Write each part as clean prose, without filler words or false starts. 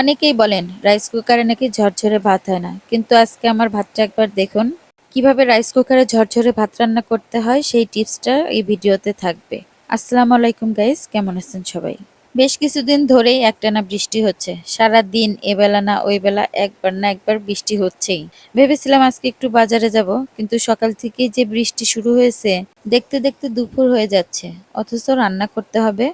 অনেকেই বলেন রাইস কুকারে নাকি ঝরঝরে ভাত হয় না, কিন্তু আজকে আমার ভাতটা একবার দেখুন। কিভাবে রাইস কুকারে ঝরঝরে ভাত রান্না করতে হয় সেই টিপসটা এই ভিডিওতে থাকবে। আসসালামু আলাইকুম গাইস, কেমন আছেন সবাই? বেশ কিছুদিন ধরেই একটানা বৃষ্টি হচ্ছে। সারা দিন এবেলা না ওই বেলা একবার না একবার বৃষ্টি হচ্ছেই। ভেবেছিলাম আজকে একটু বাজারে যাব, কিন্তু সকাল থেকেই যে বৃষ্টি শুরু হয়েছে, দেখতে দেখতে দুপুর হয়ে যাচ্ছে, অথচ রান্না করতে হবে।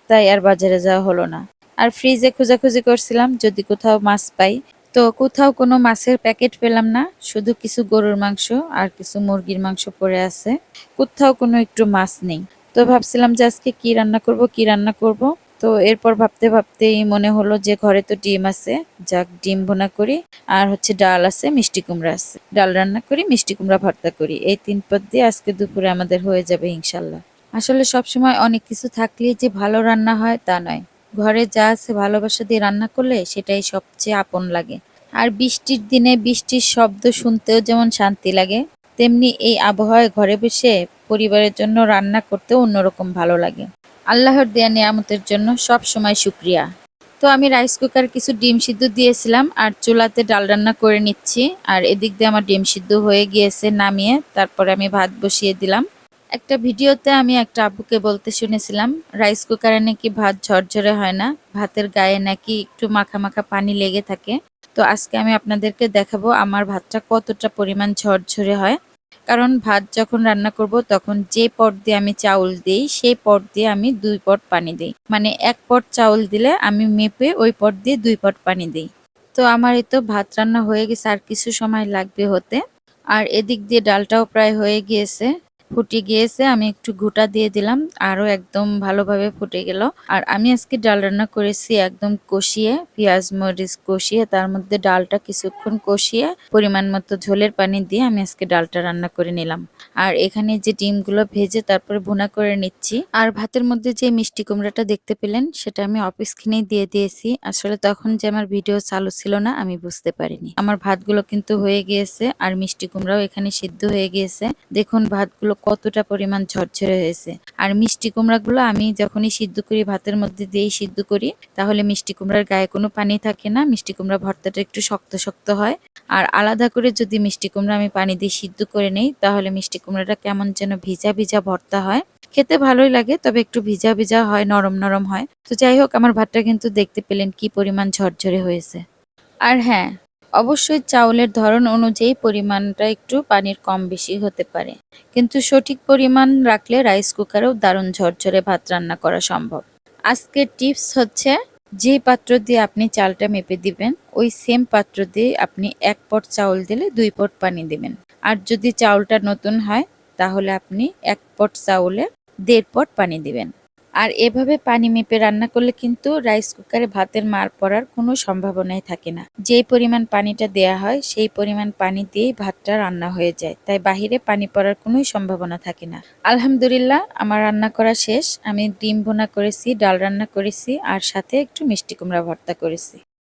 তাই আর বাজারে যাওয়া হলো না। আর ফ্রিজে খোঁজাখুঁজি করছিলাম যদি কোথাও মাছ পাই, তো কোথাও কোনো মাছের প্যাকেট পেলাম না। শুধু কিছু গরুর মাংস আর কিছু মুরগির মাংস পড়ে আছে, কোথাও কোনো একটু মাছ নেই। তো ভাবছিলাম যে আজকে কি রান্না করব কি রান্না করব। তো এরপর ভাবতে ভাবতেই মনে হলো যে ঘরে তো ডিম আছে, যাক ডিম ভুনা করি। আর হচ্ছে ডাল আছে, মিষ্টি কুমড়া আছে, ডাল রান্না করি, মিষ্টি কুমড়া ভর্তা করি, এই 3 পদ দিয়ে আজকে দুপুরে আমাদের হয়ে যাবে ইনশাল্লাহ। আসলে সবসময় অনেক কিছু থাকলেই যে ভালো রান্না হয় তা নয়। ঘরে যা আছে ভালোবাসা দিয়ে রান্না করলে সেটাই সবচেয়ে আপন লাগে। আর বৃষ্টির দিনে বৃষ্টির শব্দ শুনতেও যেমন শান্তি লাগে, তেমনি এই আবহাওয়ায় ঘরে বসে পরিবারের জন্য রান্না করতেও অন্যরকম ভালো লাগে। আল্লাহর দেয়া নিয়ামতের জন্য সব সময় শুক্রিয়া। তো আমি রাইস কুকার কিছু ডিম সিদ্ধ দিয়েছিলাম আর চুলাতে ডাল রান্না করে নিচ্ছি। আর এদিক দিয়ে আমার ডিম সিদ্ধ হয়ে গিয়েছে, নামিয়ে তারপরে আমি ভাত বসিয়ে দিলাম। একটা ভিডিওতে আমি একটা আব্বুকে বলতে শুনেছিলাম রাইস কুকারে নাকি ভাত ঝরঝরে হয় না, ভাতের গায়ে নাকি একটু মাখা মাখা পানি লেগে থাকে। তো আজকে আমি আপনাদেরকে দেখাবো আমার ভাতটা কতটা পরিমাণ ঝরঝরে হয়। কারণ ভাত যখন রান্না করব তখন যে পট দিয়ে আমি চাউল দিই সেই পট দিয়ে আমি 2 পট পানি দিই, মানে 1 পট চাউল দিলে আমি মেপে ওই পট দিয়ে 2 পট পানি দিই। তো আমার এই তো ভাত রান্না হয়ে গেছে, আর কিছু সময় লাগবে হতে। আর এদিক দিয়ে ডালটাও প্রায় হয়ে গিয়েছে, ফুটে গিয়েছে। আমি একটু ঘুটা দিয়ে দিলাম, আরো একদম ভালোভাবে ফুটে গেল। আর আমি আজকে ডাল রান্না করেছি একদম কষিয়ে, পেঁয়াজ মরিচ কষিয়ে, তার মধ্যে ডালটা কিছুক্ষণ কষিয়ে পরিমাণ মতো ঝোলের পানি দিয়ে আমি আজকে ডালটা রান্না করে নিলাম। আর এখানে যে ডিমগুলো ভেজে তারপরে ভুনা করে নিচ্ছি। আর ভাতের মধ্যে যে মিষ্টি কুমড়াটা দেখতে পেলেন সেটা আমি অফ স্ক্রিনেই দিয়ে দিয়েছি। আসলে তখন যে আমার ভিডিও চালু ছিল না আমি বুঝতে পারিনি। আমার ভাতগুলো কিন্তু হয়ে গিয়েছে আর মিষ্টি কুমড়াও এখানে সিদ্ধ হয়ে গিয়েছে। দেখুন ভাতগুলো কতটা পরিমাণ ঝরঝরে হয়েছে। আর মিষ্টি কুমড়াগুলো আমি যখনই সিদ্ধ করি ভাতের মধ্যে দিয়েই সিদ্ধ করি, তাহলে মিষ্টি কুমড়ার গায়ে কোনো পানি থাকে না, মিষ্টি কুমড়া ভর্তাটা একটু শক্ত শক্ত হয়। আর আলাদা করে যদি মিষ্টি কুমড়া আমি পানি দিয়ে সিদ্ধ করে নেই, তাহলে মিষ্টি কুমড়াটা কেমন যেন ভিজা ভিজা ভর্তা হয়। খেতে ভালোই লাগে, তবে একটু ভিজা ভিজা হয়, নরম নরম হয়। তো যাই হোক, আমার ভাতটা কিন্তু দেখতে পেলেন কি পরিমাণ ঝরঝরে হয়েছে। আর হ্যাঁ, অবশ্যই চাউলের ধরন অনুযায়ী পরিমাণটা একটু পানির কম বেশি হতে পারে, কিন্তু সঠিক পরিমাণ রাখলে রাইস কুকারেও দারুণ ঝরঝরে ভাত রান্না করা সম্ভব। আজকের টিপস হচ্ছে, যে পাত্র দিয়ে আপনি চালটা মেপে দিবেন ওই সেম পাত্র দিয়ে আপনি 1 পট চাউল দিলে 2 পট পানি দিবেন। আর যদি চাউলটা নতুন হয় তাহলে আপনি 1 পট চাউলে 1.5 পট পানি দিবেন। আর এভাবে পানি মেপে রান্না করলে কিন্তু রাইস কুকারে ভাতের মার পড়ার কোনো সম্ভাবনাই থাকে না। যেই পরিমাণ পানিটা দেয়া হয় সেই পরিমাণ পানি দিয়েই ভাতটা রান্না হয়ে যায়, তাই বাহিরে পানি পড়ার কোনোই সম্ভাবনা থাকে না। আলহামদুলিল্লাহ, আমার রান্না করা শেষ। আমি ডিম ভুনা করেছি, ডাল রান্না করেছি আর সাথে একটু মিষ্টি কুমড়া ভর্তা করেছি।